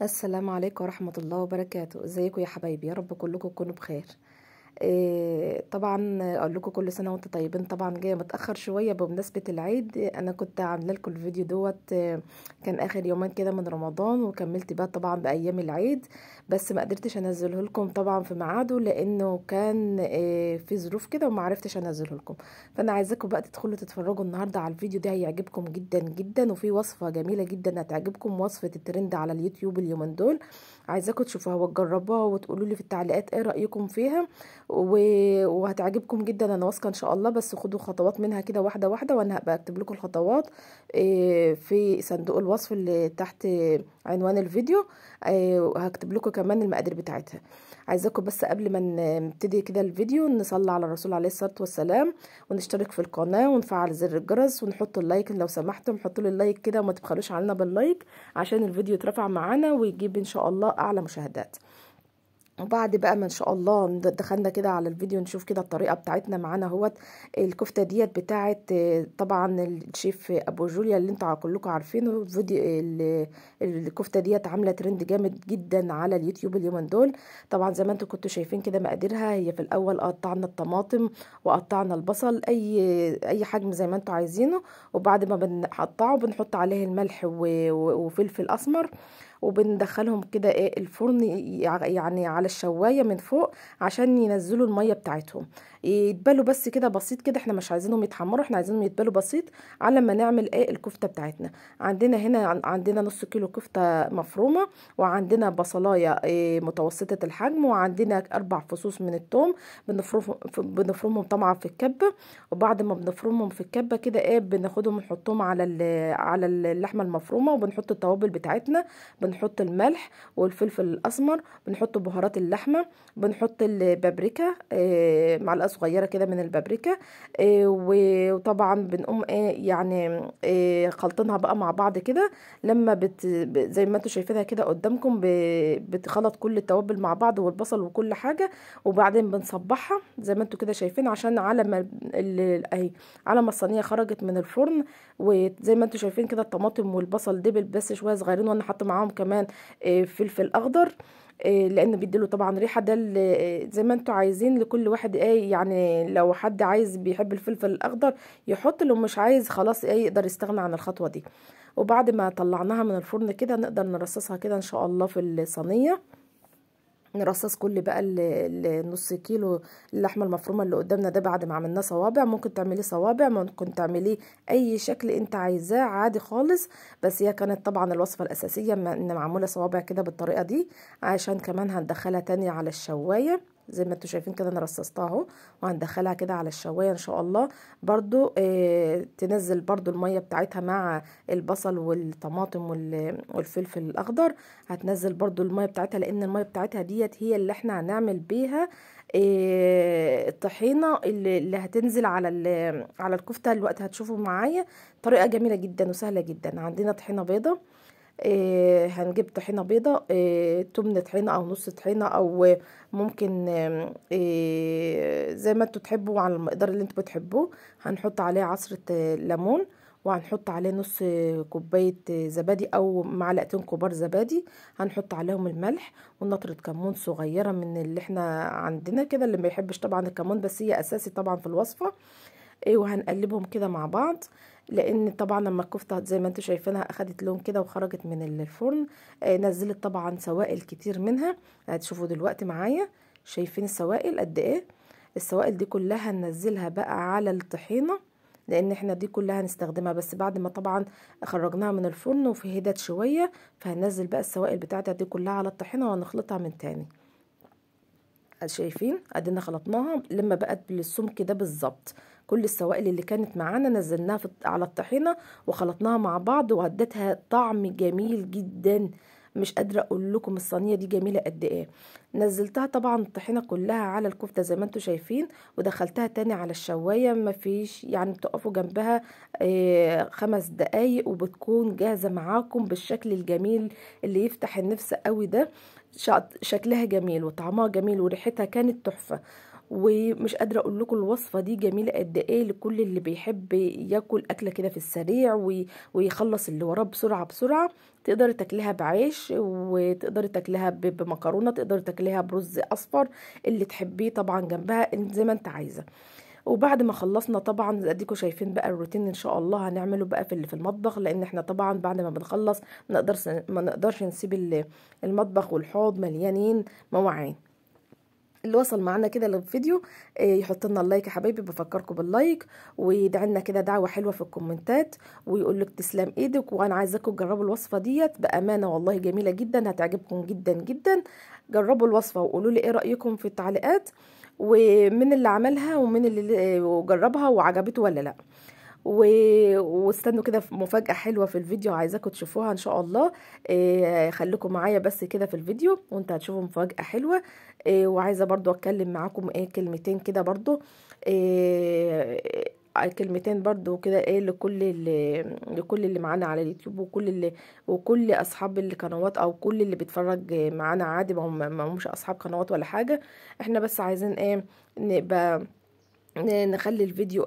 السلام عليكم ورحمة الله وبركاته. ازيكم يا حبايبي؟ يا رب كلكم تكونوا بخير. طبعا اقول لكم كل سنه وانتم طيبين. طبعا جايه متاخر شويه بمناسبه العيد. انا كنت عامله لكم الفيديو دوت كان اخر يومين كده من رمضان، وكملت بقى طبعا بايام العيد، بس ما قدرتش انزله لكم طبعا في ميعاده لانه كان في ظروف كده وما عرفتش انزله لكم. فانا عايزاكم بقى تدخلوا تتفرجوا النهارده على الفيديو ده، هيعجبكم جدا جدا، وفي وصفه جميله جدا هتعجبكم، وصفه الترند على اليوتيوب اليومين دول. عايزاكم تشوفوها وتجربوها وتقولوا لي في التعليقات ايه رايكم فيها وهتعجبكم جدا، انا واثقه ان شاء الله. بس خدوا خطوات منها كده واحده واحده، وانا هبقى اكتب لكم الخطوات في صندوق الوصف اللي تحت عنوان الفيديو. وهكتب لكم كمان المقادير بتاعتها. عايزاكم بس قبل ما نبتدي كده الفيديو نصلي على الرسول عليه الصلاه والسلام، ونشترك في القناه ونفعل زر الجرس ونحط اللايك لو سمحتم. حطوا لي اللايك كده وما تبخلوش علينا باللايك عشان الفيديو يترفع معانا ويجيب ان شاء الله اعلى مشاهدات. وبعد بقى ما ان شاء الله دخلنا كده على الفيديو نشوف كده الطريقه بتاعتنا معانا اهوت. الكفته ديت بتاعت طبعا الشيف ابو جوليا اللي انتوا كلكم عارفينه. الفيديو الكفته ديت عامله ترند جامد جدا على اليوتيوب اليومين دول. طبعا زي ما انتوا كنتوا شايفين كده مقاديرها، هي في الاول قطعنا الطماطم وقطعنا البصل اي حجم زي ما انتوا عايزينه، وبعد ما بنقطعه بنحط عليه الملح وفلفل اسمر، وبندخلهم كده الفرن يعني على الشوايه من فوق عشان ينزلوا الميه بتاعتهم، يتبلوا بس كده بسيط كده. احنا مش عايزينهم يتحمروا، احنا عايزينهم يتبلوا بسيط على ما نعمل الكفته بتاعتنا. عندنا هنا عندنا نص كيلو كفته مفرومه، وعندنا بصلايه متوسطه الحجم، وعندنا 4 فصوص من الثوم بنفرمهم طبعا في الكبه. وبعد ما بنفرمهم في الكبه كده بناخدهم نحطهم على اللحمه المفرومه، وبنحط التوابل بتاعتنا. بنحط الملح والفلفل الاسمر، بنحط بهارات اللحمه، بنحط البابريكا معلقه صغيره كده من البابريكا، وطبعا بنقوم يعني خلطينها بقى مع بعض كده. لما زي ما انتوا شايفينها كده قدامكم بتخلط كل التوابل مع بعض والبصل وكل حاجه، وبعدين بنصبحها زي ما انتوا كده شايفين عشان على ما اهي على ما الصينيه خرجت من الفرن. وزي ما انتوا شايفين كده الطماطم والبصل دبل بس شويه صغيرين، وانا حاطه معاهم كمان فلفل اخضر لان بيديله طبعا ريحه. ده زي ما انتوا عايزين، لكل واحد يعني لو حد عايز بيحب الفلفل الاخضر يحط، لو مش عايز خلاص يقدر يستغنى عن الخطوه دي. وبعد ما طلعناها من الفرن كده نقدر نرصصها كده ان شاء الله في الصينيه. نرصص كل بقى النص كيلو اللحمه المفرومه اللي قدامنا ده بعد ما عملناه صوابع. ممكن تعمليه صوابع، ممكن تعمليه اي شكل انت عايزاه عادي خالص، بس هي كانت طبعا الوصفه الاساسيه ان معموله صوابع كده بالطريقه دي، عشان كمان هندخلها تاني على الشوايه. زي ما انتوا شايفين كده انا رصصتها اهو، وهندخلها كده على الشوايه ان شاء الله. برضو تنزل برضو الميه بتاعتها مع البصل والطماطم والفلفل الاخضر. هتنزل برضو الميه بتاعتها لان الميه بتاعتها ديت هي اللي احنا هنعمل بيها الطحينه اللي هتنزل على الكفته. الوقت هتشوفوا معايا طريقه جميله جدا وسهله جدا. عندنا طحينه بيضه، هنجيب طحينه بيضه، تمن طحينه او نص طحينه، او ممكن زي ما انتوا تحبوا على المقدار اللي انتوا بتحبوه. هنحط عليه عصره ليمون، وهنحط عليه نص كوبايه زبادي او معلقتين كبار زبادي. هنحط عليهم الملح ونطره كمون صغيره من اللي احنا عندنا كده، اللي ما يحبش طبعا الكمون بس هي اساسي طبعا في الوصفه. وهنقلبهم كده مع بعض، لان طبعا لما الكفته زي ما انتوا شايفينها اخدت لون كده وخرجت من الفرن نزلت طبعا سوائل كتير منها. هتشوفوا دلوقتي معايا، شايفين السوائل قد ايه؟ السوائل دي كلها هننزلها بقى على الطحينه، لان احنا دي كلها هنستخدمها بس بعد ما طبعا خرجناها من الفرن وفي هدت شويه. فهننزل بقى السوائل بتاعتها دي كلها على الطحينه وهنخلطها من تاني. شايفين ادينا خلطناها لما بقت بالسمك ده بالظبط. كل السوائل اللي كانت معانا نزلناها على الطحينه وخلطناها مع بعض، وادتها طعم جميل جدا. مش قادره اقول لكم الصينيه دي جميله قد ايه. نزلتها طبعا الطحينه كلها على الكفته زي ما انتم شايفين، ودخلتها تاني على الشوايه. ما فيش يعني بتقفوا جنبها 5 دقايق وبتكون جاهزه معاكم بالشكل الجميل اللي يفتح النفس قوي ده. شكلها جميل وطعمها جميل وريحتها كانت تحفة. ومش قادره اقول لكم الوصفه دي جميله قد ايه لكل اللي بيحب ياكل اكله كده في السريع ويخلص اللي وراه بسرعه بسرعه. تقدري تاكليها بعيش، وتقدري تاكليها بمكرونه، تقدري تاكليها برز اصفر، اللي تحبيه طبعا جنبها زي ما انت عايزه. وبعد ما خلصنا طبعا اديكم شايفين بقى الروتين ان شاء الله هنعمله بقى في المطبخ، لان احنا طبعا بعد ما بنخلص ما نقدرش نسيب المطبخ والحوض مليانين مواعين. اللي وصل معانا كده للفيديو يحط لنا اللايك يا حبايبي، بفكركم باللايك، ويدعي لنا كده دعوه حلوه في الكومنتات، ويقول لك تسلم ايدك. وانا عايزاكم تجربوا الوصفه ديت بامانه، والله جميله جدا، هتعجبكم جدا جدا. جربوا الوصفه وقولوا لي ايه رايكم في التعليقات، ومن اللي عملها ومن اللي جربها وعجبته ولا لا. واستنوا كده في مفاجأة حلوة في الفيديو عايزاكم تشوفوها ان شاء الله. خليكم معايا بس كده في الفيديو وانت هتشوفوا مفاجأة حلوة. وعايزة برضو اتكلم معاكم كلمتين كده برضو. كلمتين برضو كده لكل اللي معانا على اليوتيوب، وكل اصحاب القنوات، او كل اللي بيتفرج معانا عادي، ما همش اصحاب قنوات ولا حاجة. احنا بس عايزين نبقى نخلي الفيديو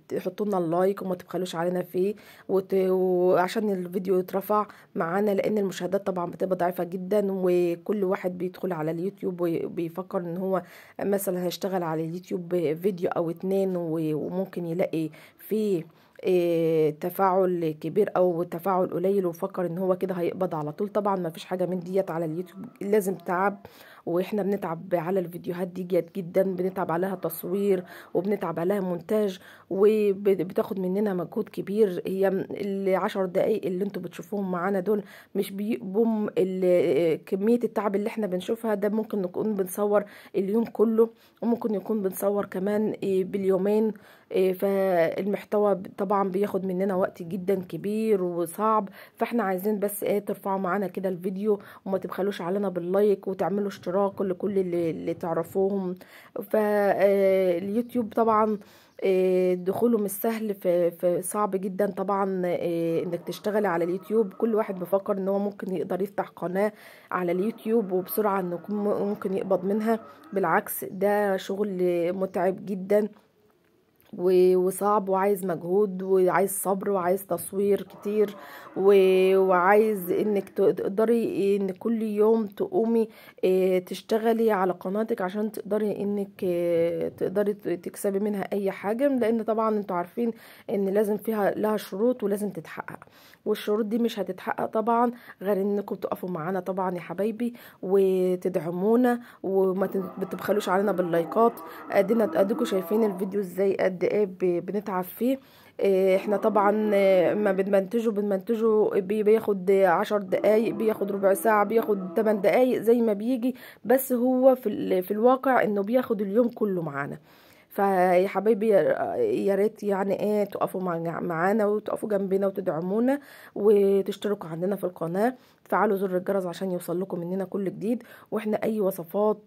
تحطوا لنا اللايك وما تبخلوش علينا فيه، وعشان الفيديو يترفع معانا، لان المشاهدات طبعا بتبقى ضعيفة جدا، وكل واحد بيدخل على اليوتيوب وبيفكر ان هو مثلا هيشتغل على اليوتيوب فيديو او اتنين، وممكن يلاقي فيه تفاعل كبير او تفاعل قليل، وفكر ان هو كده هيقبض على طول. طبعا ما فيش حاجة من ديت على اليوتيوب، لازم تعب، واحنا بنتعب على الفيديوهات دي جدا، بنتعب عليها تصوير، وبنتعب عليها مونتاج، وبتاخد مننا مجهود كبير. هي ال10 دقايق اللي انتوا بتشوفوهم معانا دول مش بيبقوا كمية التعب اللي احنا بنشوفها. ده ممكن نكون بنصور اليوم كله، وممكن يكون بنصور كمان باليومين. فالمحتوى طبعا بياخد مننا وقت جدا كبير وصعب. فاحنا عايزين بس ترفعوا معانا كده الفيديو، وما تبخلوش علينا باللايك، وتعملوا اشتراك لكل اللي تعرفوهم. فاليوتيوب طبعا دخوله مش سهل، صعب جدا طبعا انك تشتغلي على اليوتيوب. كل واحد بيفكر ان هو ممكن يقدر يفتح قناة على اليوتيوب وبسرعة انه ممكن يقبض منها. بالعكس، ده شغل متعب جدا وصعب، وعايز مجهود، وعايز صبر، وعايز تصوير كتير، وعايز انك تقدري ان كل يوم تقومي تشتغلي على قناتك عشان تقدري انك تقدري تكسبي منها اي حاجة. لان طبعا انتوا عارفين ان لازم لها شروط ولازم تتحقق، والشروط دي مش هتتحقق طبعا غير انكم تقفوا معانا طبعا يا حبايبي، وتدعمونا، وما تبخلوش علينا باللايكات. اديكم شايفين الفيديو ازاي قد ايه بنتعب فيه. احنا طبعا ما بنمنتجه بياخد 10 دقايق، بياخد ربع ساعة، بياخد 8 دقايق زي ما بيجي، بس هو في الواقع انه بياخد اليوم كله معانا. فيا حبايبي يا ريت يعني تقفوا معانا، وتقفوا جنبنا، وتدعمونا، وتشتركوا عندنا في القناة، تفعلوا زر الجرس عشان يوصل لكم مننا كل جديد. واحنا اي وصفات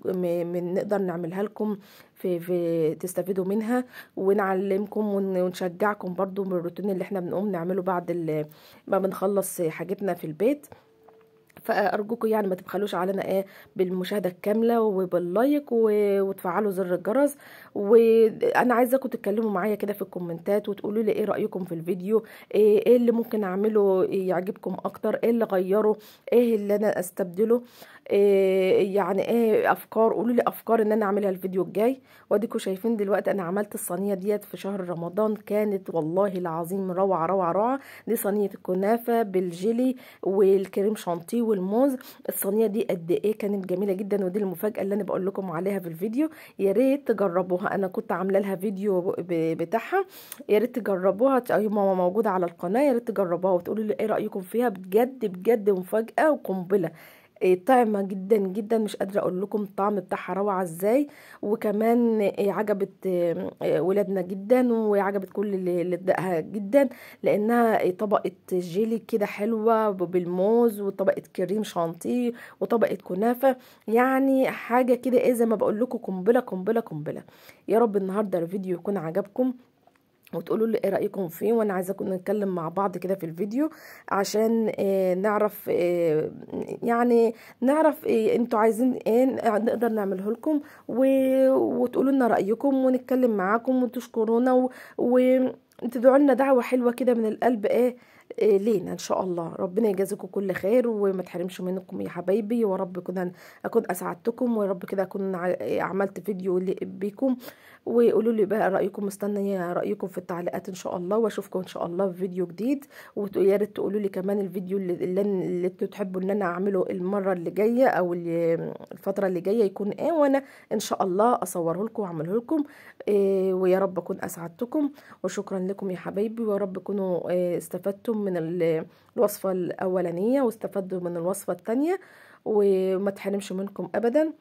من نقدر نعملها لكم في تستفيدوا منها، ونعلمكم ونشجعكم برضو بالروتين اللي احنا بنقوم نعمله بعد ما بنخلص حاجتنا في البيت. فارجوكم يعني ما تبخلوش علينا بالمشاهده الكامله وباللايك، وتفعلوا زر الجرس. وانا عايزاكم تتكلموا معايا كده في الكومنتات، وتقولوا لي ايه رايكم في الفيديو، ايه اللي ممكن اعمله يعجبكم اكتر، ايه اللي غيره، ايه اللي انا استبدله، يعني ايه افكار. قولوا لي افكار ان انا اعملها الفيديو الجاي. واديكم شايفين دلوقتي انا عملت الصينيه ديت في شهر رمضان، كانت والله العظيم روعه روعه روعه. دي صينيه الكنافه بالجيلي والكريم شانتيه والموز. الصينيه دي قد ايه كانت جميله جدا، ودي المفاجاه اللي انا بقول لكم عليها في الفيديو. يا ريت تجربوها، انا كنت عامله لها فيديو بتاعها، يا ريت تجربوها، هي موجوده على القناه. يا ريت تجربوها وتقولوا لي ايه رايكم فيها. بجد بجد مفاجاه وقنبله، طعمه جدا جدا، مش قادره اقول لكم الطعم بتاعها روعه ازاي. وكمان عجبت ولادنا جدا، وعجبت كل اللي ادقها جدا، لانها طبقه جيلي كده حلوه بالموز، وطبقه كريم شانتيه، وطبقه كنافه. يعني حاجه كده زي ما بقول لكم قنبله قنبله قنبله. يا رب النهارده الفيديو يكون عجبكم، وتقولوا لي ايه رايكم فيه، وانا عايزه كنا نتكلم مع بعض كده في الفيديو عشان نعرف يعني نعرف انتوا عايزين ايه نقدر نعمله لكم، وتقولوا لنا رايكم ونتكلم معاكم وتشكرونا وتدعوا لنا دعوه حلوه كده من القلب لينا ان شاء الله. ربنا يجازيكم كل خير وما تحرمش منكم يا حبايبي، ورب اكون اسعدتكم، ورب كده اكون عملت فيديو بيكم. وقولوا لي بقى رايكم، مستنيه رايكم في التعليقات ان شاء الله، واشوفكم ان شاء الله في فيديو جديد. ويا ريت تقولوا لي كمان الفيديو اللي انتوا تحبوا ان انا اعمله المره اللي جايه او الفتره اللي جايه يكون ايه، وانا ان شاء الله اصوره لكم واعمله لكم. ويا رب اكون اسعدتكم، وشكرا لكم يا حبايبي، ويا رب تكونوا استفدتم من الوصفه الاولانيه واستفدتوا من الوصفه الثانيه، وما تحرمش منكم ابدا.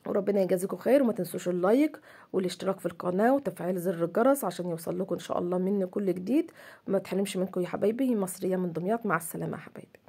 وربنا يجازيكم خير، وما تنسوش اللايك والاشتراك في القناة وتفعيل زر الجرس عشان يوصل لكم ان شاء الله مني كل جديد. وما تحرمش منكم يا حبايبي. مصرية من دمياط، مع السلامة يا حبايبي.